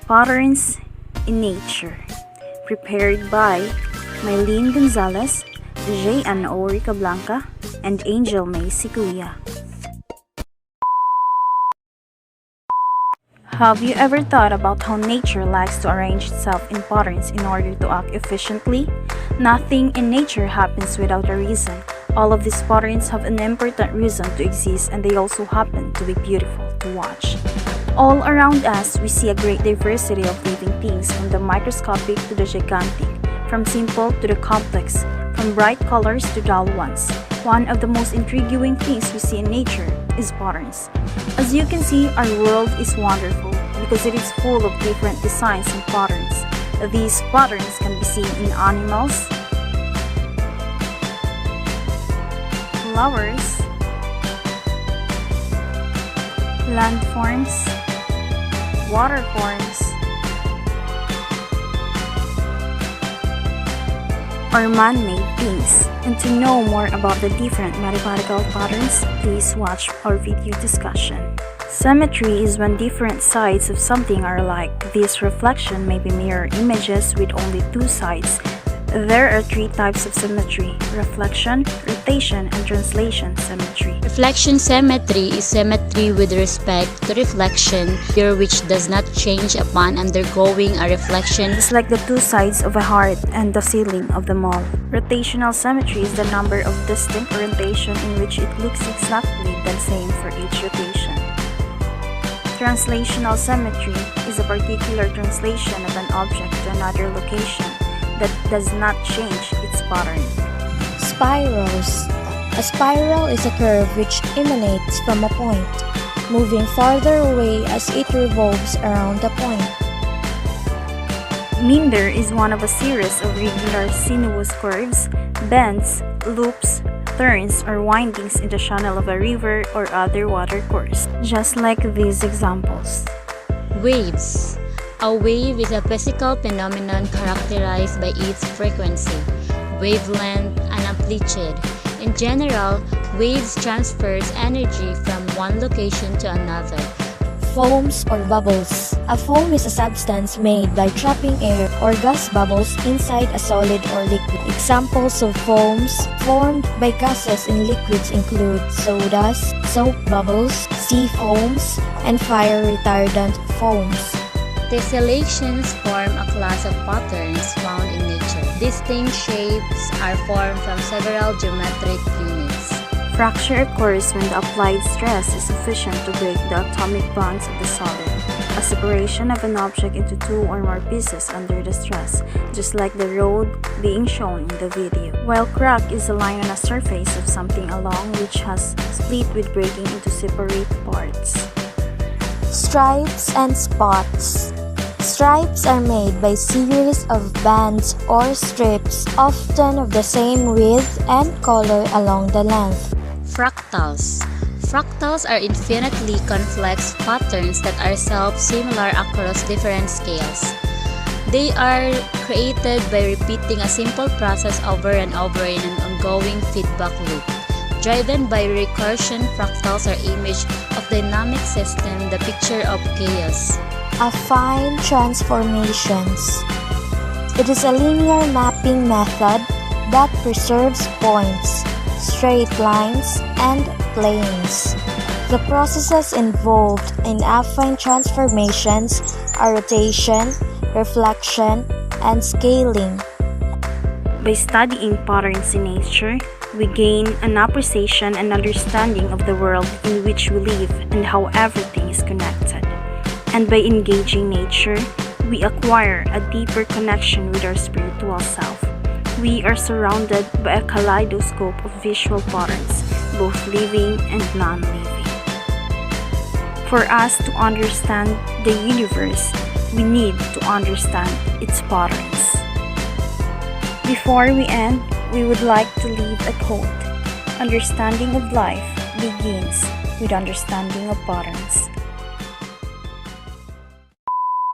Patterns in Nature, prepared by Mylene Gonzalez, J. Anaori Blanca, and Angel May Sikuya. Have you ever thought about how nature likes to arrange itself in patterns in order to act efficiently? Nothing in nature happens without a reason. All of these patterns have an important reason to exist, and they also happen to be beautiful to watch. All around us, we see a great diversity of living things, from the microscopic to the gigantic, from simple to the complex, from bright colors to dull ones. One of the most intriguing things we see in nature is patterns. As you can see, our world is wonderful because it is full of different designs and patterns. These patterns can be seen in animals, flowers, landforms, water forms, or man-made things. And to know more about the different mathematical patterns, please watch our video discussion. Symmetry is when different sides of something are alike. This reflection may be mirror images with only two sides. There are three types of symmetry: reflection, rotation, and translation symmetry. Reflection symmetry is symmetry with respect to reflection, which does not change upon undergoing a reflection. It's like the two sides of a heart and the ceiling of the mall. Rotational symmetry is the number of distinct orientation in which it looks exactly the same for each rotation. Translational symmetry is a particular translation of an object to another location that does not change its pattern. Spirals. A spiral is a curve which emanates from a point, moving farther away as it revolves around the point. Meander is one of a series of regular sinuous curves, bends, loops, turns, or windings in the channel of a river or other water course, just like these examples. Waves. A wave is a physical phenomenon characterized by its frequency, wavelength, and amplitude. In general, waves transfers energy from one location to another. Foams or bubbles. A foam is a substance made by trapping air or gas bubbles inside a solid or liquid. Examples of foams formed by gases in liquids include sodas, soap bubbles, sea foams, and fire retardant foams. Tessellations form a class of patterns found in nature. Distinct shapes are formed from several geometric units. Fracture occurs when the applied stress is sufficient to break the atomic bonds of the solid, a separation of an object into two or more pieces under the stress, just like the road being shown in the video. While crack is a line on a surface of something along which has split with breaking into separate parts. Stripes and spots. Stripes are made by series of bands or strips, often of the same width and color along the length. Fractals. Fractals are infinitely complex patterns that are self-similar across different scales. They are created by repeating a simple process over and over in an ongoing feedback loop. Driven by recursion, fractals are image of dynamic system, the picture of chaos. Affine transformations. It is a linear mapping method that preserves points, straight lines, and planes. The processes involved in affine transformations are rotation, reflection, and scaling. By studying patterns in nature, we gain an appreciation and understanding of the world in which we live and how everything is connected. And by engaging nature, we acquire a deeper connection with our spiritual self. We are surrounded by a kaleidoscope of visual patterns, both living and non-living. For us to understand the universe, we need to understand its patterns. Before we end, we would like to leave a quote. Understanding of life begins with understanding of patterns.